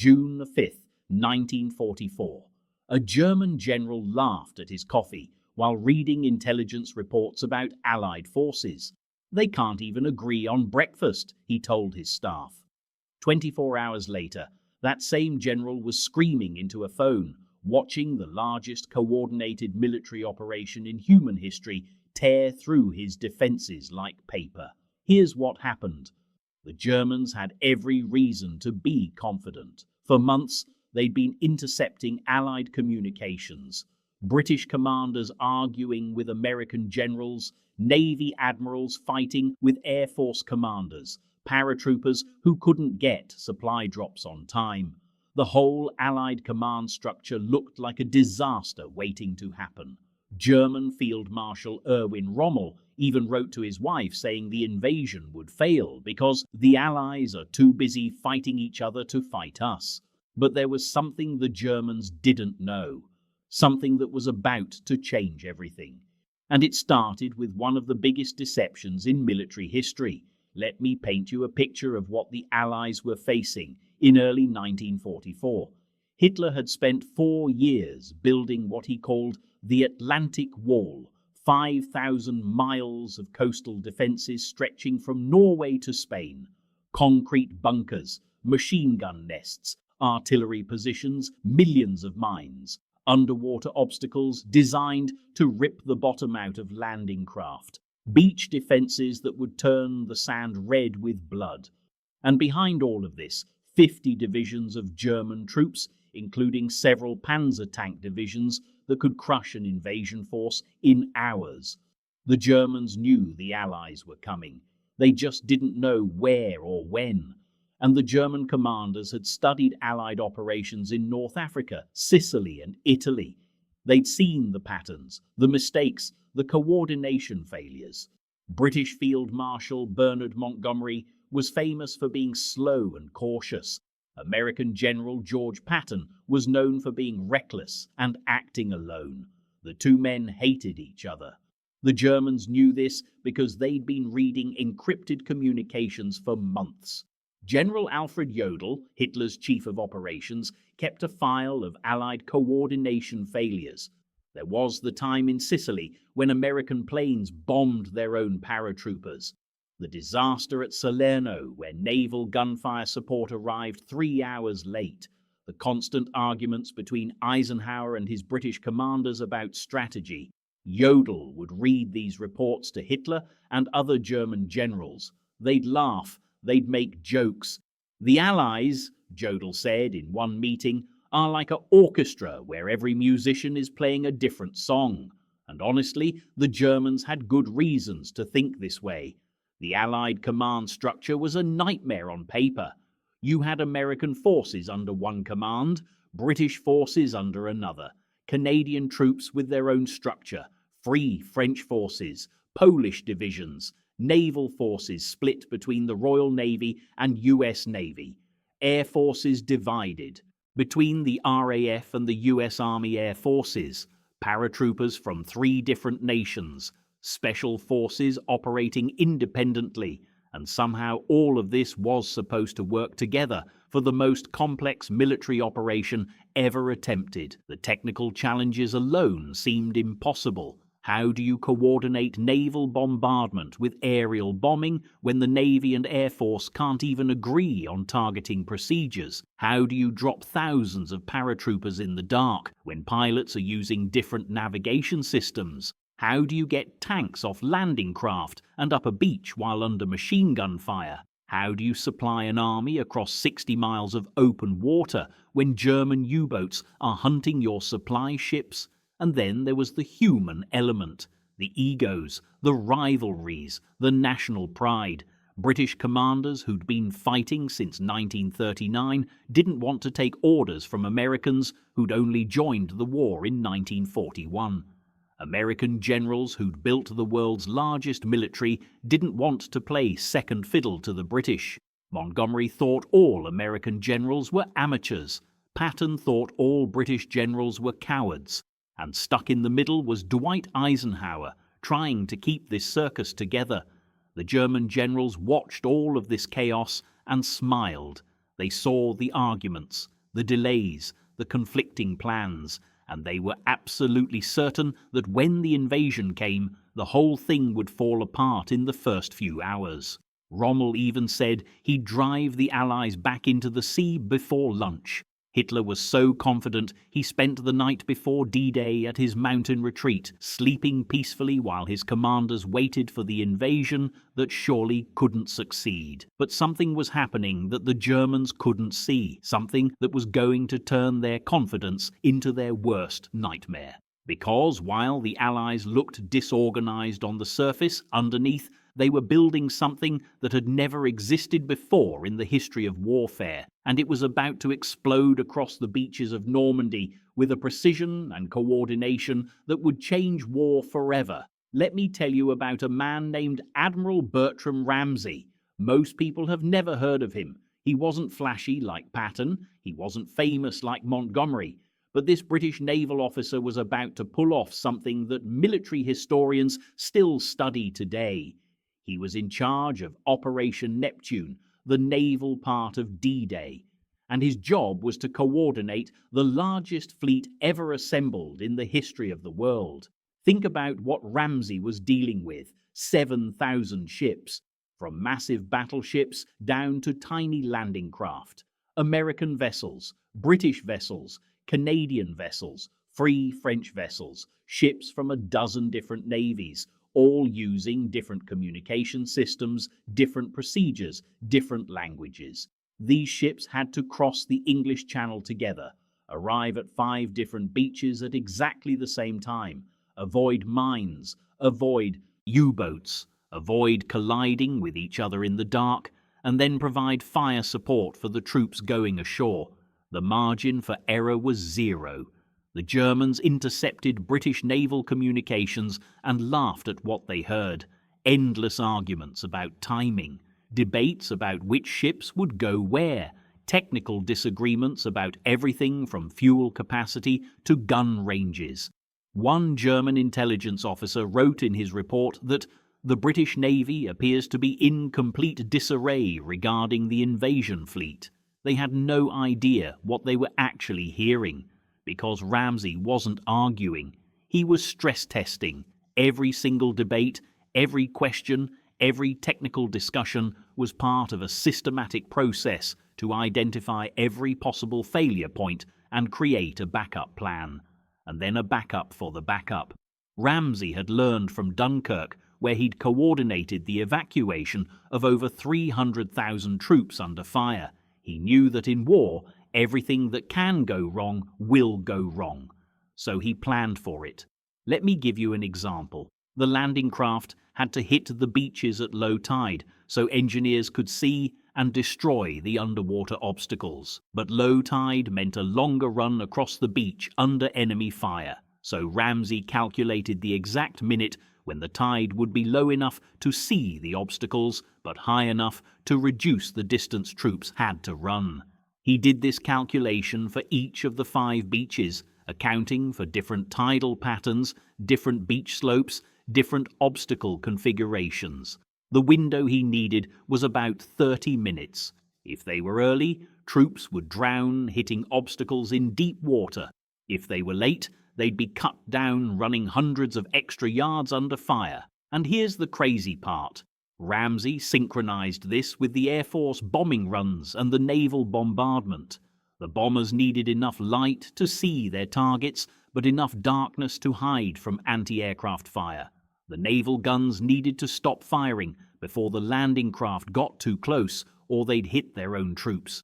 June 5th, 1944. A German general laughed at his coffee while reading intelligence reports about Allied forces. They can't even agree on breakfast, he told his staff. 24 hours later, that same general was screaming into a phone, watching the largest coordinated military operation in human history tear through his defenses like paper. Here's what happened. The Germans had every reason to be confident. For months, they'd been intercepting Allied communications. British commanders arguing with American generals, Navy admirals fighting with Air Force commanders, paratroopers who couldn't get supply drops on time. The whole Allied command structure looked like a disaster waiting to happen. German Field Marshal Erwin Rommel even wrote to his wife saying the invasion would fail because the Allies are too busy fighting each other to fight us. But there was something the Germans didn't know, something that was about to change everything. And it started with one of the biggest deceptions in military history. Let me paint you a picture of what the Allies were facing in early 1944. Hitler had spent 4 years building what he called the Atlantic Wall, 5,000 miles of coastal defenses stretching from Norway to Spain. Concrete bunkers, machine gun nests, artillery positions, millions of mines, underwater obstacles designed to rip the bottom out of landing craft, beach defenses that would turn the sand red with blood. And behind all of this, 50 divisions of German troops, including several panzer tank divisions that could crush an invasion force in hours. The Germans knew the Allies were coming. They just didn't know where or when. And the German commanders had studied Allied operations in North Africa, Sicily, and Italy. They'd seen the patterns, the mistakes, the coordination failures. British Field Marshal Bernard Montgomery was famous for being slow and cautious. American General George Patton was known for being reckless and acting alone. The two men hated each other. The Germans knew this because they'd been reading encrypted communications for months. General Alfred Jodl, Hitler's chief of operations, kept a file of Allied coordination failures. There was the time in Sicily when American planes bombed their own paratroopers. The disaster at Salerno, where naval gunfire support arrived 3 hours late. The constant arguments between Eisenhower and his British commanders about strategy. Jodl would read these reports to Hitler and other German generals. They'd laugh. They'd make jokes. The Allies, Jodl said in one meeting, are like an orchestra where every musician is playing a different song. And honestly, the Germans had good reasons to think this way. The Allied command structure was a nightmare on paper. You had American forces under one command, British forces under another, Canadian troops with their own structure, free French forces, Polish divisions, naval forces split between the Royal Navy and US Navy, air forces divided between the RAF and the US Army Air Forces, paratroopers from 3 different nations, special forces operating independently, and somehow all of this was supposed to work together for the most complex military operation ever attempted. The technical challenges alone seemed impossible. How do you coordinate naval bombardment with aerial bombing when the Navy and Air Force can't even agree on targeting procedures? How do you drop thousands of paratroopers in the dark when pilots are using different navigation systems? How do you get tanks off landing craft and up a beach while under machine gun fire? How do you supply an army across 60 miles of open water when German U-boats are hunting your supply ships? And then there was the human element, the egos, the rivalries, the national pride. British commanders who'd been fighting since 1939 didn't want to take orders from Americans who'd only joined the war in 1941. American generals who'd built the world's largest military didn't want to play second fiddle to the British. Montgomery thought all American generals were amateurs. Patton thought all British generals were cowards. And stuck in the middle was Dwight Eisenhower, trying to keep this circus together. The German generals watched all of this chaos and smiled. They saw the arguments, the delays, the conflicting plans, and they were absolutely certain that when the invasion came, the whole thing would fall apart in the first few hours. Rommel even said he'd drive the Allies back into the sea before lunch. Hitler was so confident he spent the night before D-Day at his mountain retreat, sleeping peacefully while his commanders waited for the invasion that surely couldn't succeed. But something was happening that the Germans couldn't see, something that was going to turn their confidence into their worst nightmare. Because while the Allies looked disorganized on the surface, underneath, they were building something that had never existed before in the history of warfare, and it was about to explode across the beaches of Normandy with a precision and coordination that would change war forever. Let me tell you about a man named Admiral Bertram Ramsay. Most people have never heard of him. He wasn't flashy like Patton, he wasn't famous like Montgomery, but this British naval officer was about to pull off something that military historians still study today. He was in charge of Operation Neptune, the naval part of D-Day, and his job was to coordinate the largest fleet ever assembled in the history of the world. Think about what Ramsay was dealing with: 7,000 ships, from massive battleships down to tiny landing craft, American vessels, British vessels, Canadian vessels, Free French vessels, ships from a dozen different navies, all using different communication systems, different procedures, different languages. These ships had to cross the English Channel together, arrive at 5 different beaches at exactly the same time, avoid mines, avoid U-boats, avoid colliding with each other in the dark, and then provide fire support for the troops going ashore. The margin for error was zero. The Germans intercepted British naval communications and laughed at what they heard. Endless arguments about timing, debates about which ships would go where, technical disagreements about everything from fuel capacity to gun ranges. One German intelligence officer wrote in his report that the British Navy appears to be in complete disarray regarding the invasion fleet. They had no idea what they were actually hearing, because Ramsay wasn't arguing. He was stress testing. Every single debate, every question, every technical discussion was part of a systematic process to identify every possible failure point and create a backup plan, and then a backup for the backup. Ramsay had learned from Dunkirk, where he'd coordinated the evacuation of over 300,000 troops under fire. He knew that in war, everything that can go wrong will go wrong. So he planned for it. Let me give you an example. The landing craft had to hit the beaches at low tide so engineers could see and destroy the underwater obstacles. But low tide meant a longer run across the beach under enemy fire. So Ramsay calculated the exact minute when the tide would be low enough to see the obstacles, but high enough to reduce the distance troops had to run. He did this calculation for each of the 5 beaches, accounting for different tidal patterns, different beach slopes, different obstacle configurations. The window he needed was about 30 minutes. If they were early, troops would drown hitting obstacles in deep water. If they were late, they'd be cut down running hundreds of extra yards under fire. And here's the crazy part. Ramsay synchronized this with the Air Force bombing runs and the naval bombardment. The bombers needed enough light to see their targets, but enough darkness to hide from anti-aircraft fire. The naval guns needed to stop firing before the landing craft got too close, or they'd hit their own troops.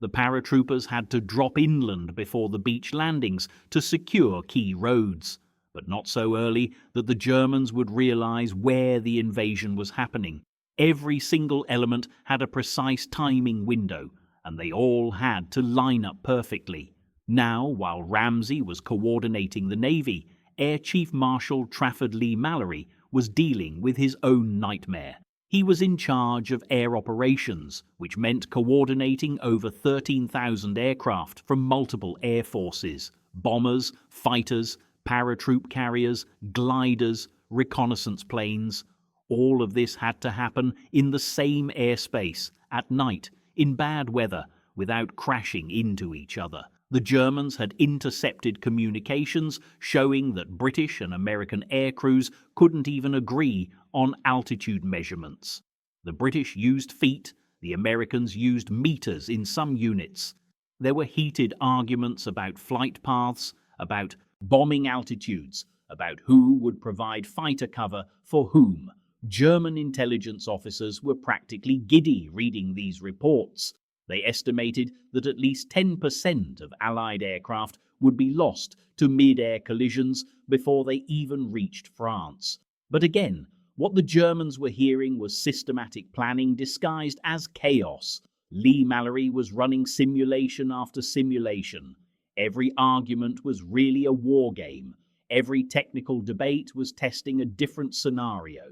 The paratroopers had to drop inland before the beach landings to secure key roads, but not so early that the Germans would realize where the invasion was happening. Every single element had a precise timing window, and they all had to line up perfectly. Now, while Ramsay was coordinating the Navy, Air Chief Marshal Trafford Leigh-Mallory was dealing with his own nightmare. He was in charge of air operations, which meant coordinating over 13,000 aircraft from multiple air forces: bombers, fighters, paratroop carriers, gliders, reconnaissance planes. All of this had to happen in the same airspace, at night, in bad weather, without crashing into each other. The Germans had intercepted communications showing that British and American air crews couldn't even agree on altitude measurements. The British used feet, the Americans used meters in some units. There were heated arguments about flight paths, about bombing altitudes, about who would provide fighter cover for whom. German intelligence officers were practically giddy reading these reports. They estimated that at least 10% of Allied aircraft would be lost to mid-air collisions before they even reached France. But again, what the Germans were hearing was systematic planning disguised as chaos. Lee-Mallory was running simulation after simulation. Every argument was really a war game. Every technical debate was testing a different scenario.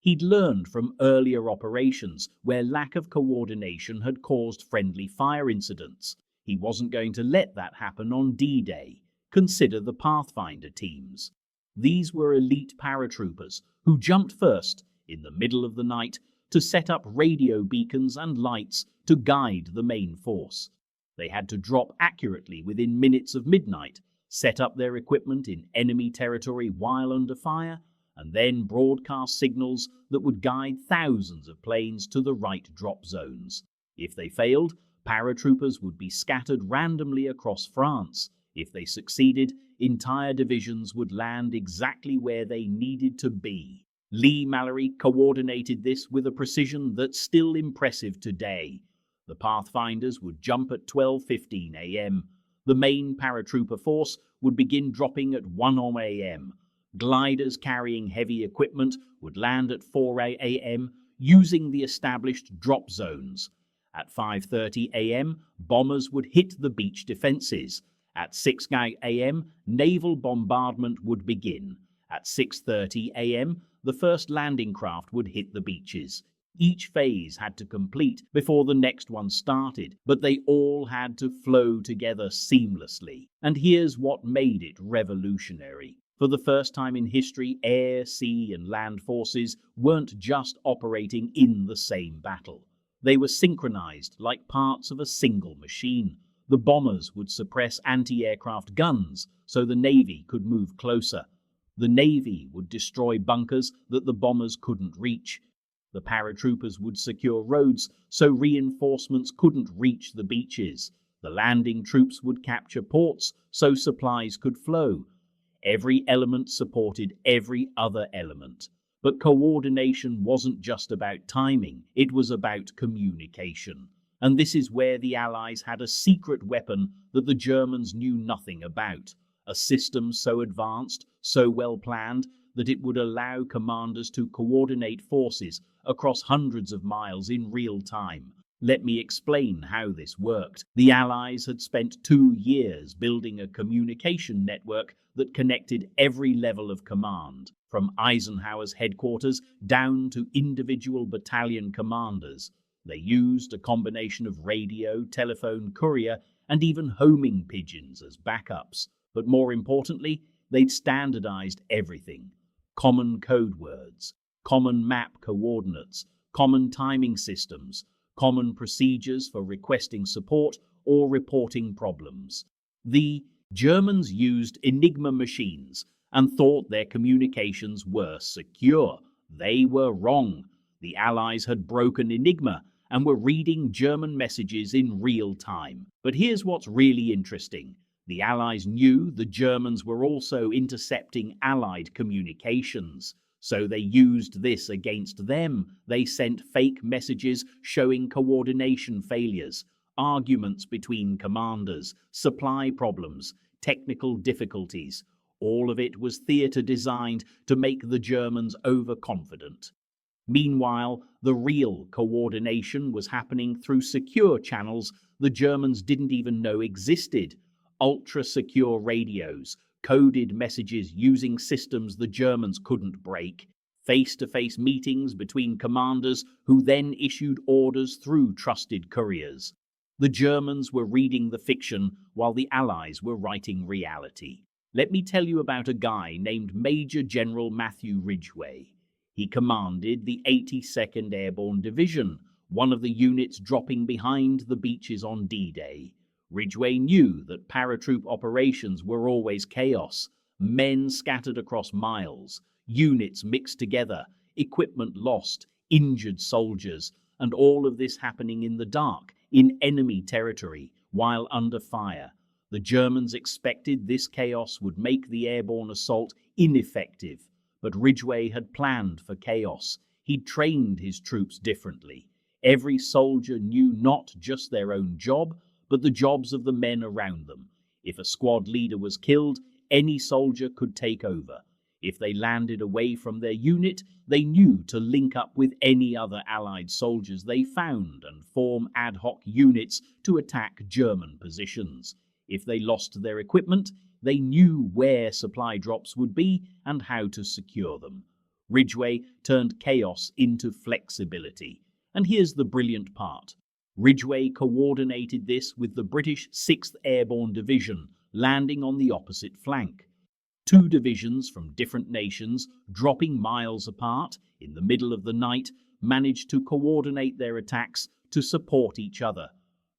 He'd learned from earlier operations where lack of coordination had caused friendly fire incidents. He wasn't going to let that happen on D-Day. Consider the Pathfinder teams. These were elite paratroopers who jumped first, in the middle of the night, to set up radio beacons and lights to guide the main force. They had to drop accurately within minutes of midnight, set up their equipment in enemy territory while under fire, and then broadcast signals that would guide thousands of planes to the right drop zones. If they failed, paratroopers would be scattered randomly across France. If they succeeded, entire divisions would land exactly where they needed to be. Lee-Mallory coordinated this with a precision that's still impressive today. The Pathfinders would jump at 12:15 a.m. The main paratrooper force would begin dropping at 1 a.m. Gliders carrying heavy equipment would land at 4 a.m. using the established drop zones. At 5:30 a.m., bombers would hit the beach defenses. At 6 a.m., naval bombardment would begin. At 6:30 a.m., the first landing craft would hit the beaches. Each phase had to complete before the next one started, but they all had to flow together seamlessly. And here's what made it revolutionary. For the first time in history, air, sea, and land forces weren't just operating in the same battle. They were synchronized like parts of a single machine. The bombers would suppress anti-aircraft guns so the Navy could move closer. The Navy would destroy bunkers that the bombers couldn't reach. The paratroopers would secure roads so reinforcements couldn't reach the beaches. The landing troops would capture ports so supplies could flow. Every element supported every other element. But coordination wasn't just about timing, it was about communication. And this is where the Allies had a secret weapon that the Germans knew nothing about. A system so advanced, so well planned, that it would allow commanders to coordinate forces across hundreds of miles in real time. Let me explain how this worked. The Allies had spent 2 years building a communication network that connected every level of command, from Eisenhower's headquarters down to individual battalion commanders. They used a combination of radio, telephone, courier, and even homing pigeons as backups. But more importantly, they'd standardized everything. Common code words, common map coordinates, common timing systems, common procedures for requesting support or reporting problems. The Germans used Enigma machines and thought their communications were secure. They were wrong. The Allies had broken Enigma and were reading German messages in real time. But here's what's really interesting. The Allies knew the Germans were also intercepting Allied communications, so they used this against them. They sent fake messages showing coordination failures, arguments between commanders, supply problems, technical difficulties. All of it was theatre designed to make the Germans overconfident. Meanwhile, the real coordination was happening through secure channels the Germans didn't even know existed. Ultra-secure radios, coded messages using systems the Germans couldn't break, face-to-face meetings between commanders who then issued orders through trusted couriers. The Germans were reading the fiction while the Allies were writing reality. Let me tell you about a guy named Major General Matthew Ridgway. He commanded the 82nd Airborne Division, one of the units dropping behind the beaches on D-Day. Ridgway knew that paratroop operations were always chaos, men scattered across miles, units mixed together, equipment lost, injured soldiers, and all of this happening in the dark, in enemy territory, while under fire. The Germans expected this chaos would make the airborne assault ineffective, but Ridgway had planned for chaos. He'd trained his troops differently. Every soldier knew not just their own job, but the jobs of the men around them. If a squad leader was killed, any soldier could take over. If they landed away from their unit, they knew to link up with any other Allied soldiers they found and form ad hoc units to attack German positions. If they lost their equipment, they knew where supply drops would be and how to secure them. Ridgway turned chaos into flexibility. And here's the brilliant part. Ridgway coordinated this with the British 6th Airborne Division, landing on the opposite flank. Two divisions from different nations, dropping miles apart in the middle of the night, managed to coordinate their attacks to support each other.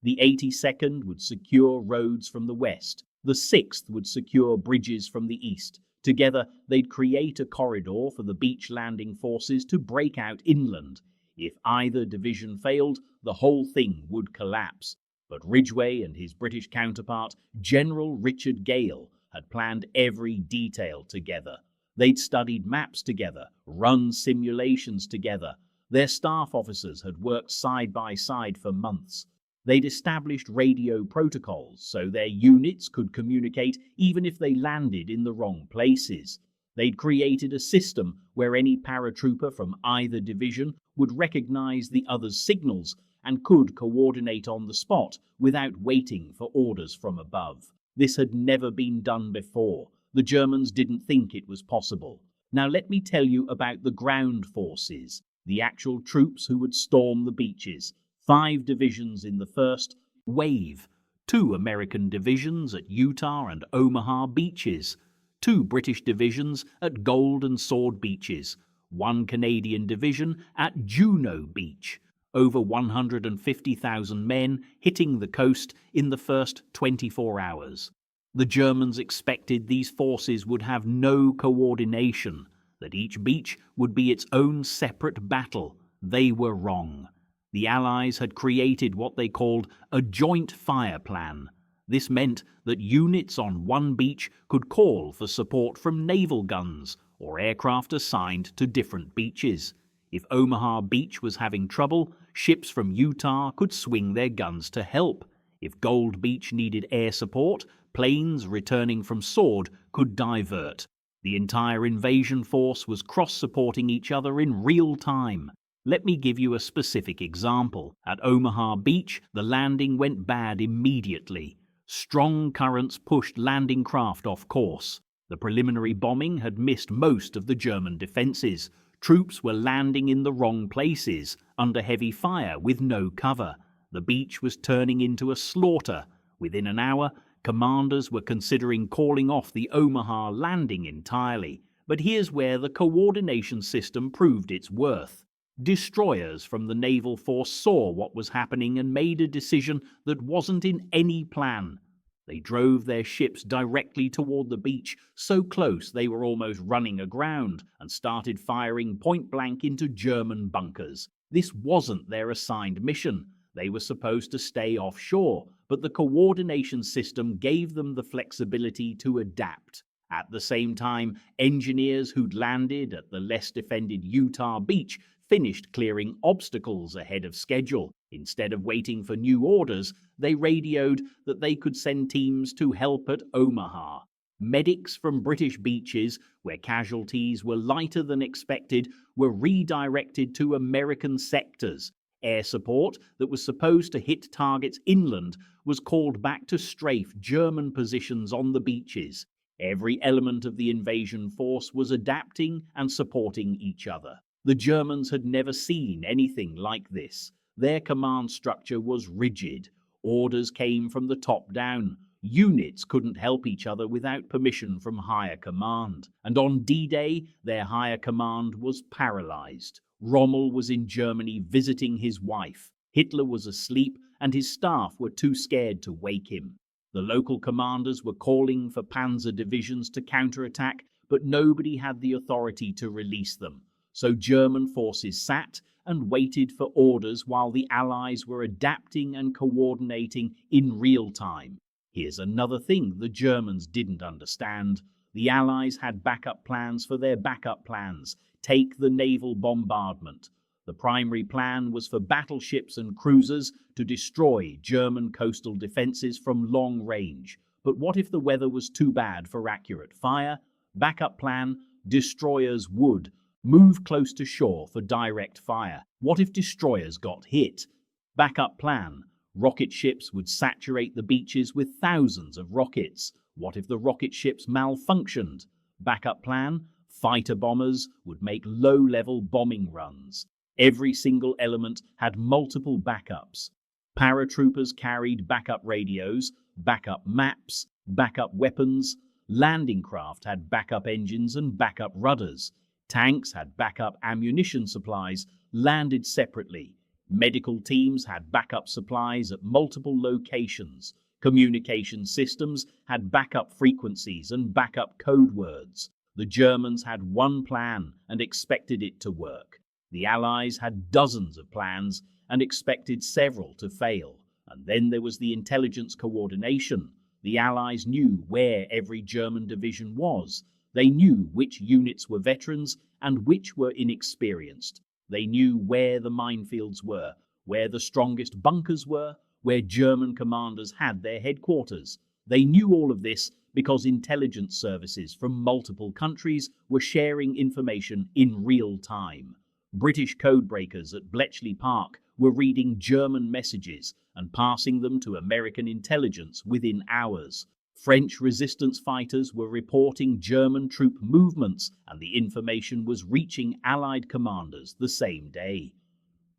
The 82nd would secure roads from the west. The 6th would secure bridges from the east. Together, they'd create a corridor for the beach landing forces to break out inland. If either division failed, the whole thing would collapse. But Ridgway and his British counterpart, General Richard Gale, had planned every detail together. They'd studied maps together, run simulations together. Their staff officers had worked side by side for months. They'd established radio protocols so their units could communicate even if they landed in the wrong places. They'd created a system where any paratrooper from either division would recognize the other's signals and could coordinate on the spot without waiting for orders from above. This had never been done before. The Germans didn't think it was possible. Now let me tell you about the ground forces, the actual troops who would storm the beaches. 5 divisions in the first wave, 2 American divisions at Utah and Omaha beaches, 2 British divisions at Gold and Sword beaches, 1 Canadian division at Juno Beach. Over 150,000 men hitting the coast in the first 24 hours. The Germans expected these forces would have no coordination, that each beach would be its own separate battle. They were wrong. The Allies had created what they called a joint fire plan. This meant that units on one beach could call for support from naval guns or aircraft assigned to different beaches. If Omaha Beach was having trouble, ships from Utah could swing their guns to help. If Gold Beach needed air support, planes returning from Sword could divert. The entire invasion force was cross-supporting each other in real time. Let me give you a specific example. At Omaha Beach, the landing went bad immediately. Strong currents pushed landing craft off course. The preliminary bombing had missed most of the German defenses. Troops were landing in the wrong places, under heavy fire with no cover. The beach was turning into a slaughter. Within an hour, commanders were considering calling off the Omaha landing entirely. But here's where the coordination system proved its worth. Destroyers from the naval force saw what was happening and made a decision that wasn't in any plan. They drove their ships directly toward the beach, so close they were almost running aground, and started firing point-blank into German bunkers. This wasn't their assigned mission. They were supposed to stay offshore, but the coordination system gave them the flexibility to adapt. At the same time, engineers who'd landed at the less defended Utah Beach finished clearing obstacles ahead of schedule. Instead of waiting for new orders, they radioed that they could send teams to help at Omaha. Medics from British beaches, where casualties were lighter than expected, were redirected to American sectors. Air support that was supposed to hit targets inland was called back to strafe German positions on the beaches. Every element of the invasion force was adapting and supporting each other. The Germans had never seen anything like this. Their command structure was rigid. Orders came from the top down. Units couldn't help each other without permission from higher command. And on D-Day, their higher command was paralyzed. Rommel was in Germany visiting his wife. Hitler was asleep, and his staff were too scared to wake him. The local commanders were calling for panzer divisions to counterattack, but nobody had the authority to release them. So German forces sat and waited for orders while the Allies were adapting and coordinating in real time. Here's another thing the Germans didn't understand. The Allies had backup plans for their backup plans. Take the naval bombardment. The primary plan was for battleships and cruisers to destroy German coastal defenses from long range. But what if the weather was too bad for accurate fire? Backup plan: destroyers would move close to shore for direct fire. What if destroyers got hit? Backup plan: rocket ships would saturate the beaches with thousands of rockets. What if the rocket ships malfunctioned? Backup plan: fighter bombers would make low-level bombing runs. Every single element had multiple backups. Paratroopers carried backup radios, backup maps, backup weapons. Landing craft had backup engines and backup rudders. Tanks had backup ammunition supplies, landed separately. Medical teams had backup supplies at multiple locations. Communication systems had backup frequencies and backup code words. The Germans had one plan and expected it to work. The Allies had dozens of plans and expected several to fail. And then there was the intelligence coordination. The Allies knew where every German division was. They knew which units were veterans and which were inexperienced. They knew where the minefields were, where the strongest bunkers were, where German commanders had their headquarters. They knew all of this because intelligence services from multiple countries were sharing information in real time. British codebreakers at Bletchley Park were reading German messages and passing them to American intelligence within hours. French resistance fighters were reporting German troop movements, and the information was reaching Allied commanders the same day.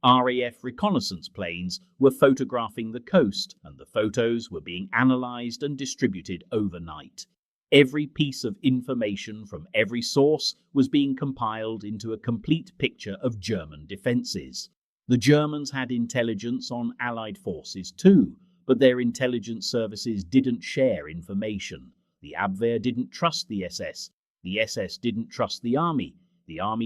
RAF reconnaissance planes were photographing the coast, and the photos were being analyzed and distributed overnight. Every piece of information from every source was being compiled into a complete picture of German defenses. The Germans had intelligence on Allied forces too, but their intelligence services didn't share information. The Abwehr didn't trust the SS didn't trust the Army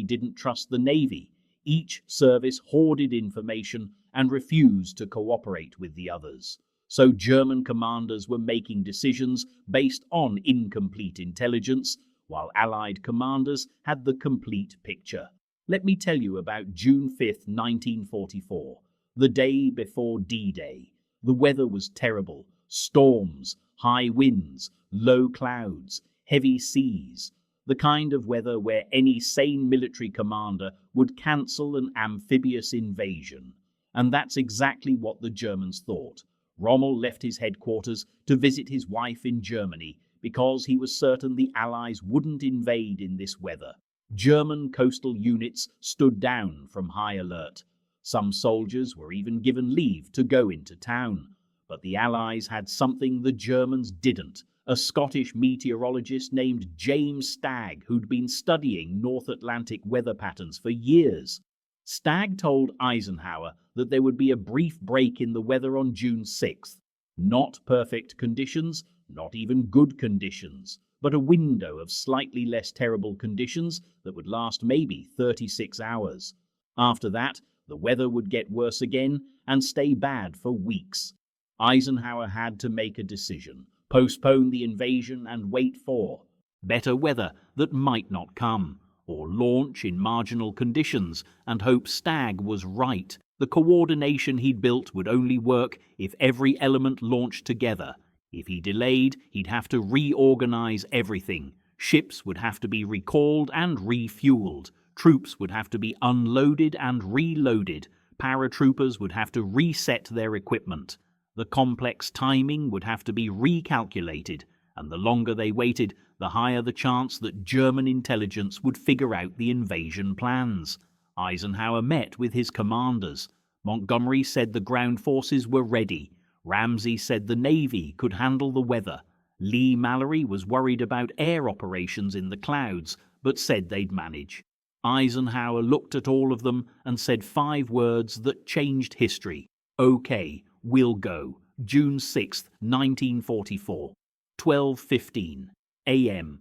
didn't trust the Navy. Each service hoarded information and refused to cooperate with the others. So German commanders were making decisions based on incomplete intelligence, while Allied commanders had the complete picture. Let me tell you about June 5th, 1944, the day before D-Day. The weather was terrible: storms, high winds, low clouds, heavy seas. The kind of weather where any sane military commander would cancel an amphibious invasion. And that's exactly what the Germans thought. Rommel left his headquarters to visit his wife in Germany because he was certain the Allies wouldn't invade in this weather. German coastal units stood down from high alert. Some soldiers were even given leave to go into town. But the Allies had something the Germans didn't: a Scottish meteorologist named James Stagg, who'd been studying North Atlantic weather patterns for years. Stagg told Eisenhower that there would be a brief break in the weather on June 6th. Not perfect conditions, not even good conditions, but a window of slightly less terrible conditions that would last maybe 36 hours. After that, the weather would get worse again and stay bad for weeks. Eisenhower had to make a decision: postpone the invasion and wait for better weather that might not come, or launch in marginal conditions and hope Stagg was right. The coordination he'd built would only work if every element launched together. If he delayed, he'd have to reorganize everything. Ships would have to be recalled and refueled. Troops would have to be unloaded and reloaded. Paratroopers would have to reset their equipment. The complex timing would have to be recalculated, and the longer they waited, the higher the chance that German intelligence would figure out the invasion plans. Eisenhower met with his commanders. Montgomery said the ground forces were ready. Ramsey said the Navy could handle the weather. Lee Mallory was worried about air operations in the clouds, but said they'd manage. Eisenhower looked at all of them and said 5 words that changed history. "Okay, we'll go." June 6, 1944, 12:15 a.m.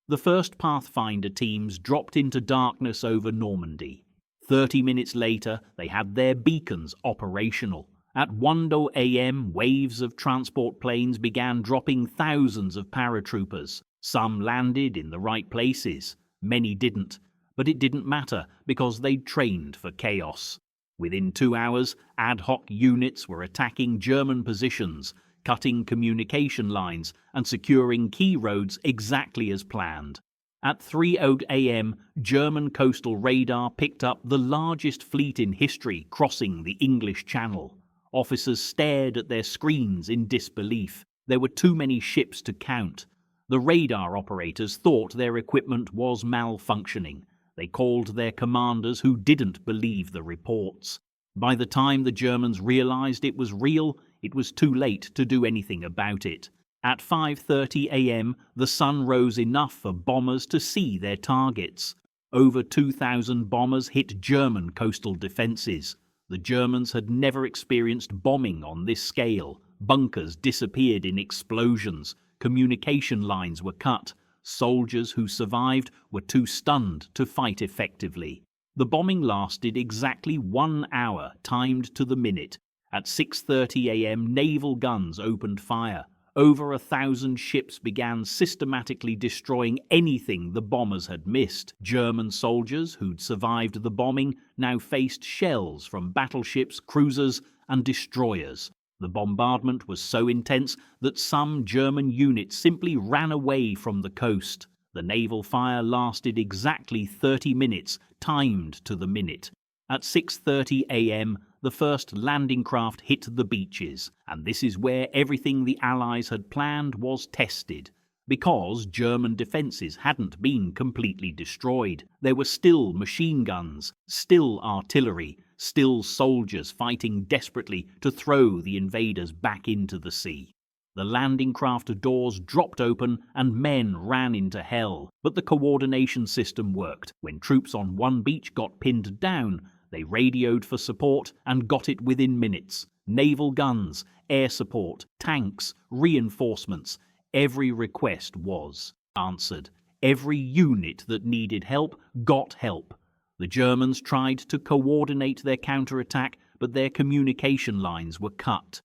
The first Pathfinder teams dropped into darkness over Normandy. 30 minutes later, they had their beacons operational. At 1 a.m., waves of transport planes began dropping thousands of paratroopers. Some landed in the right places. Many didn't. But it didn't matter because they'd trained for chaos. Within 2 hours, ad hoc units were attacking German positions, cutting communication lines and securing key roads exactly as planned. At 3:00 a.m., German coastal radar picked up the largest fleet in history crossing the English Channel. Officers stared at their screens in disbelief. There were too many ships to count. The radar operators thought their equipment was malfunctioning. They called their commanders who didn't believe the reports. By the time the Germans realized it was real, it was too late to do anything about it. At 5:30 a.m., the sun rose enough for bombers to see their targets. Over 2,000 bombers hit German coastal defenses. The Germans had never experienced bombing on this scale. Bunkers disappeared in explosions. Communication lines were cut. Soldiers who survived were too stunned to fight effectively. The bombing lasted exactly 1 hour, timed to the minute. At 6:30 a.m., naval guns opened fire. Over 1,000 ships began systematically destroying anything the bombers had missed. German soldiers who'd survived the bombing now faced shells from battleships, cruisers, and destroyers. The bombardment was so intense that some German units simply ran away from the coast. The naval fire lasted exactly 30 minutes, timed to the minute. At 6:30 a.m., the first landing craft hit the beaches, and this is where everything the Allies had planned was tested. Because German defences hadn't been completely destroyed. There were still machine guns, still artillery, still soldiers fighting desperately to throw the invaders back into the sea. The landing craft doors dropped open and men ran into hell, but the coordination system worked. When troops on one beach got pinned down, they radioed for support and got it within minutes. Naval guns, air support, tanks, reinforcements. Every request was answered. Every unit that needed help got help. The Germans tried to coordinate their counterattack, but their communication lines were cut.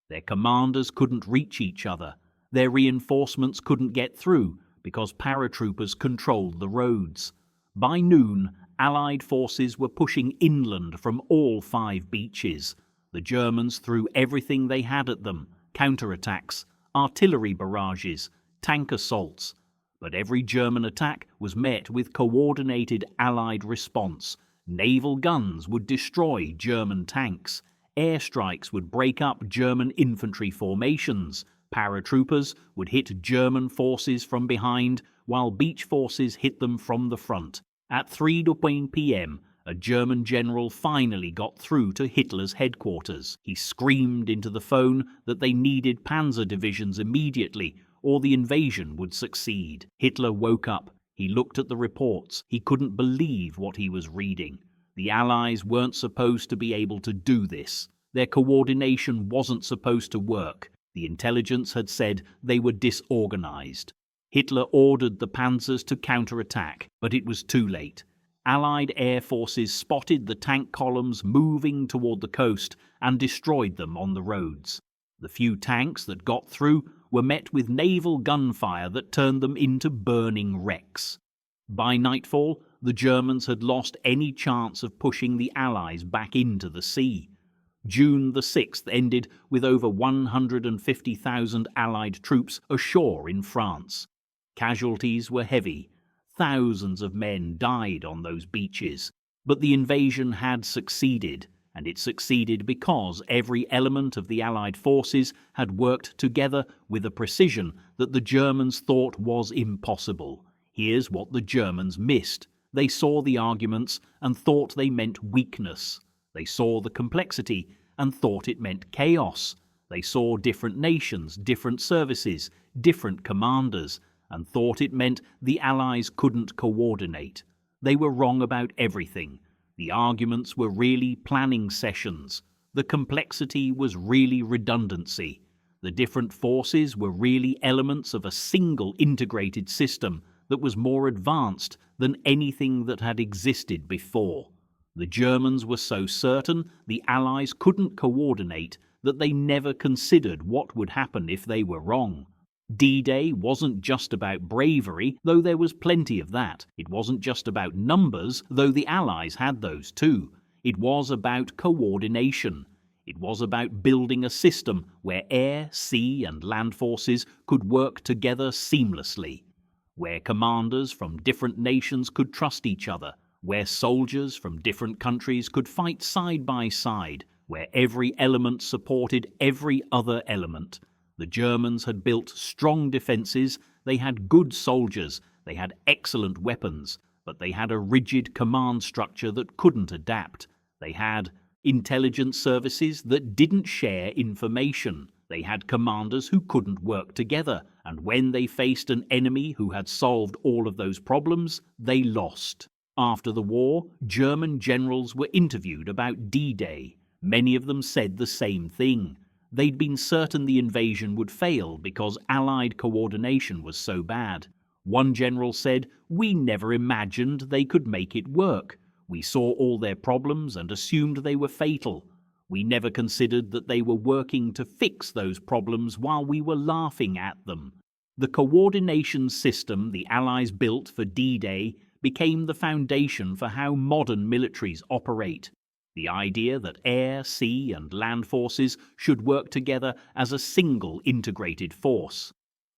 Their commanders couldn't reach each other. Their reinforcements couldn't get through because paratroopers controlled the roads. By noon, Allied forces were pushing inland from all 5 beaches. The Germans threw everything they had at them: counterattacks, artillery barrages, tank assaults. But every German attack was met with coordinated Allied response. Naval guns would destroy German tanks. Airstrikes would break up German infantry formations. Paratroopers would hit German forces from behind, while beach forces hit them from the front. At 3:00 p.m., a German general finally got through to Hitler's headquarters. He screamed into the phone that they needed panzer divisions immediately, or the invasion would succeed. Hitler woke up. He looked at the reports. He couldn't believe what he was reading. The Allies weren't supposed to be able to do this. Their coordination wasn't supposed to work. The intelligence had said they were disorganized. Hitler ordered the panzers to counterattack, but it was too late. Allied air forces spotted the tank columns moving toward the coast and destroyed them on the roads. The few tanks that got through were met with naval gunfire that turned them into burning wrecks. By nightfall, the Germans had lost any chance of pushing the Allies back into the sea. June the 6th ended with over 150,000 Allied troops ashore in France. Casualties were heavy. Thousands of men died on those beaches. But the invasion had succeeded, and it succeeded because every element of the Allied forces had worked together with a precision that the Germans thought was impossible. Here's what the Germans missed. They saw the arguments and thought they meant weakness. They saw the complexity and thought it meant chaos. They saw different nations, different services, different commanders, and thought it meant the Allies couldn't coordinate. They were wrong about everything. The arguments were really planning sessions. The complexity was really redundancy. The different forces were really elements of a single integrated system that was more advanced than anything that had existed before. The Germans were so certain the Allies couldn't coordinate that they never considered what would happen if they were wrong. D-Day wasn't just about bravery, though there was plenty of that. It wasn't just about numbers, though the Allies had those too. It was about coordination. It was about building a system where air, sea, and land forces could work together seamlessly, where commanders from different nations could trust each other, where soldiers from different countries could fight side by side, where every element supported every other element. The Germans had built strong defenses, they had good soldiers, they had excellent weapons, but they had a rigid command structure that couldn't adapt. They had intelligence services that didn't share information. They had commanders who couldn't work together, and when they faced an enemy who had solved all of those problems, they lost. After the war, German generals were interviewed about D-Day. Many of them said the same thing. They'd been certain the invasion would fail because Allied coordination was so bad. One general said, "We never imagined they could make it work. We saw all their problems and assumed they were fatal. We never considered that they were working to fix those problems while we were laughing at them." The coordination system the Allies built for D-Day became the foundation for how modern militaries operate. The idea that air, sea, and land forces should work together as a single integrated force.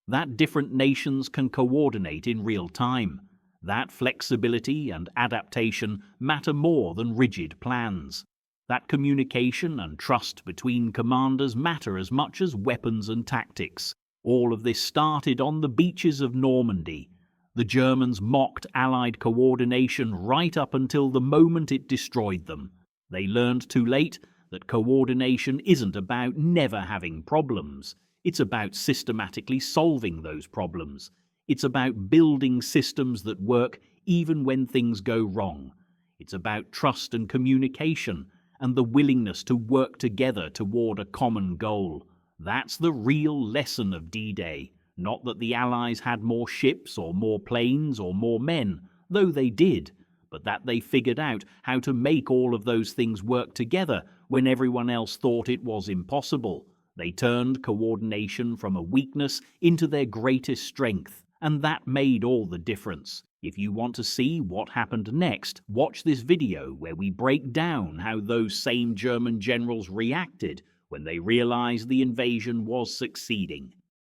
That different nations can coordinate in real time. That flexibility and adaptation matter more than rigid plans. That communication and trust between commanders matter as much as weapons and tactics. All of this started on the beaches of Normandy. The Germans mocked Allied coordination right up until the moment it destroyed them. They learned too late that coordination isn't about never having problems. It's about systematically solving those problems. It's about building systems that work even when things go wrong. It's about trust and communication and the willingness to work together toward a common goal. That's the real lesson of D-Day. Not that the Allies had more ships or more planes or more men, though they did, but that they figured out how to make all of those things work together when everyone else thought it was impossible. They turned coordination from a weakness into their greatest strength, and that made all the difference. If you want to see what happened next, watch this video where we break down how those same German generals reacted when they realized the invasion was succeeding.